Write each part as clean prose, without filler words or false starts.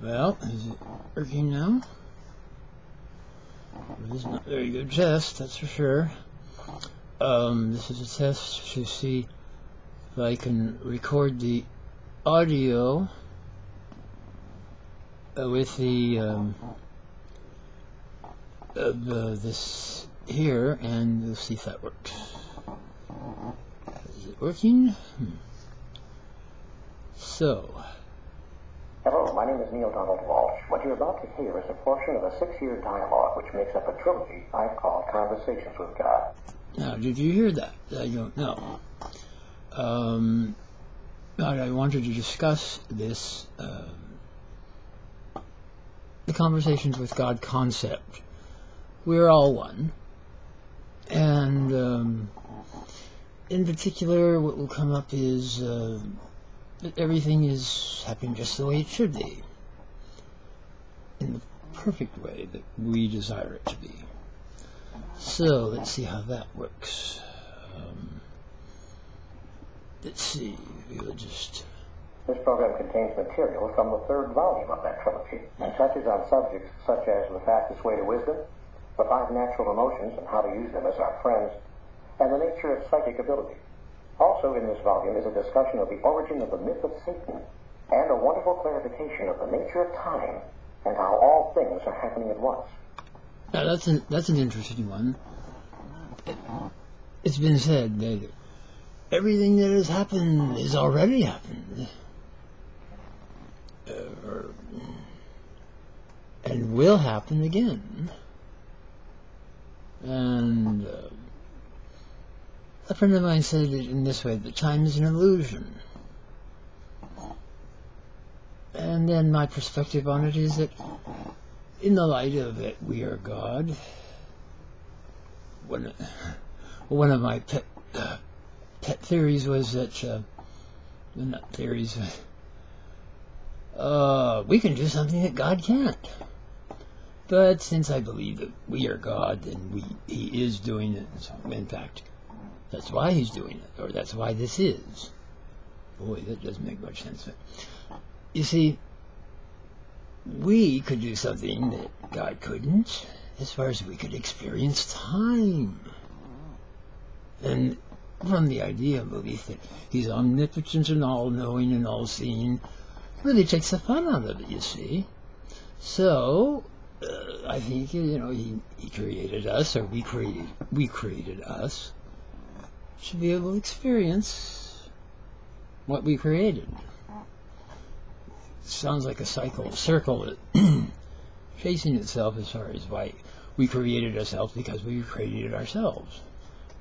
Well, is it working now? It is not a very good test, that's for sure. This is a test to see if I can record the audio with the this here, and we'll see if that works. Is it working? So. Hello, my name is Neil Donald Walsh. What you're about to hear is a portion of a 6-year dialogue which makes up a trilogy I've called Conversations with God. Now, did you hear that? I don't know. But I wanted to discuss this, the Conversations with God concept. We're all one. And in particular, what will come up is that everything is happening just the way it should be, in the perfect way that we desire it to be. So let's see how that works. Let's see. We'll just. This program contains material from the 3rd volume of that trilogy and touches on subjects such as the fastest way to wisdom, the 5 natural emotions and how to use them as our friends, and the nature of psychic ability. Also in this volume is a discussion of the origin of the myth of Satan and a wonderful clarification of the nature of time and how all things are happening at once. Now that's an interesting one. It's been said that everything that has happened is already happened, and will happen again. And a friend of mine said it in this way, that time is an illusion. And then my perspective on it is that in the light of it, we are God. One of my pet theories was that, not theories, we can do something that God can't. But since I believe that we are God, and He is doing it, so in fact, that's why He's doing it, or that's why this is. Boy, that doesn't make much sense. But you see, we could do something that God couldn't, as far as we could experience time. And from the idea and belief that He's omnipotent and all-knowing and all-seeing, really takes the fun out of it, you see. So, I think, He created us, or we created us, should be able to experience what we created. It sounds like a circle chasing itself as far as why we created ourselves, because we created ourselves.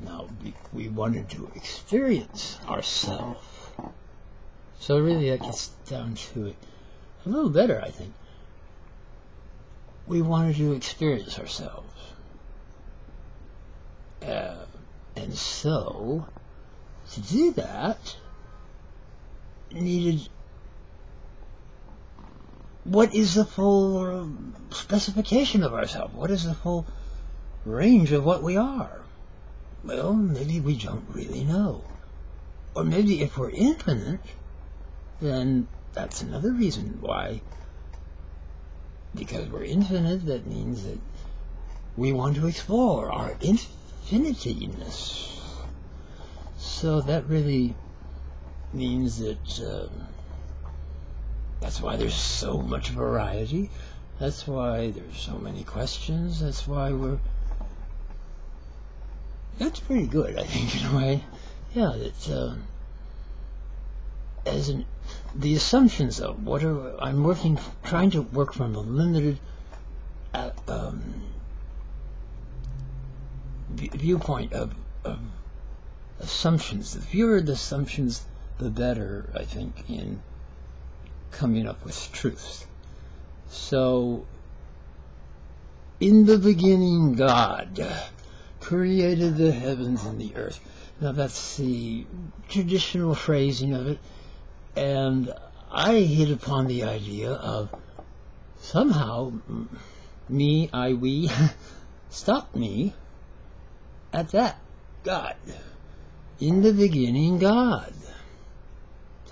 Now, we wanted to experience ourselves. So really that gets down to it a little better, I think. We wanted to experience ourselves. And so, to do that, needed, what is the full specification of ourselves? What is the full range of what we are? Well, maybe we don't really know. Or maybe if we're infinite, then that's another reason why. Because we're infinite, that means that we want to explore our infiniteness. So that really means that that's why there's so much variety. That's why there's so many questions. That's why that's pretty good, I think, in a way. Yeah, that the assumptions of what I'm trying to work from a limited viewpoint of assumptions. The fewer the assumptions, the better, I think, in coming up with truth. So, in the beginning, God created the heavens and the earth. Now, that's the traditional phrasing of it. And I hit upon the idea of somehow we stopped me at that. God. In the beginning, God.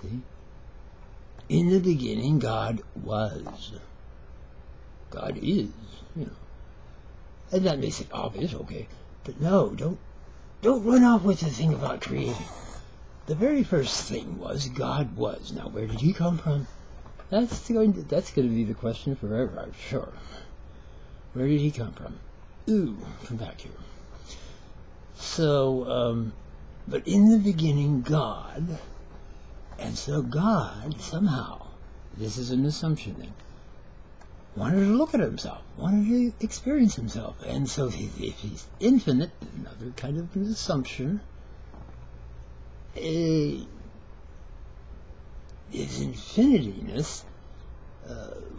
See? In the beginning, God was. God is, And that makes it obvious, okay. But no, don't run off with the thing about creating. The very first thing was God was. Now, where did he come from? That's going to be the question forever, I'm sure. Where did he come from? Ooh, come back here. So, but in the beginning, God, and so God, somehow, this is an assumption then, wanted to look at himself, wanted to experience himself. And so if he's infinite, another kind of an assumption, his infinityness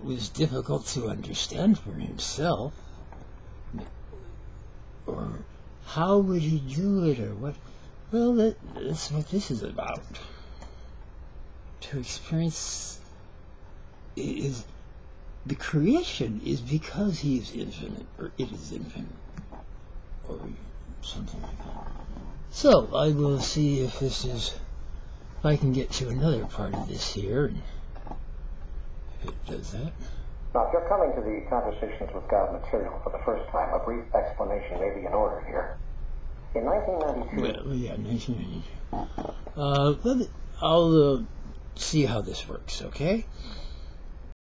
was difficult to understand for himself. Or how would he do it, or what? Well, that's what this is about. To experience is the creation is because he is infinite, or it is infinite, or something like that. So I will see if I can get to another part of this here, and if it does that. Now, if you're coming to the Conversations with God material for the first time, a brief explanation may be in order here. In 1992... Well, yeah, 1992. I'll see how this works, okay?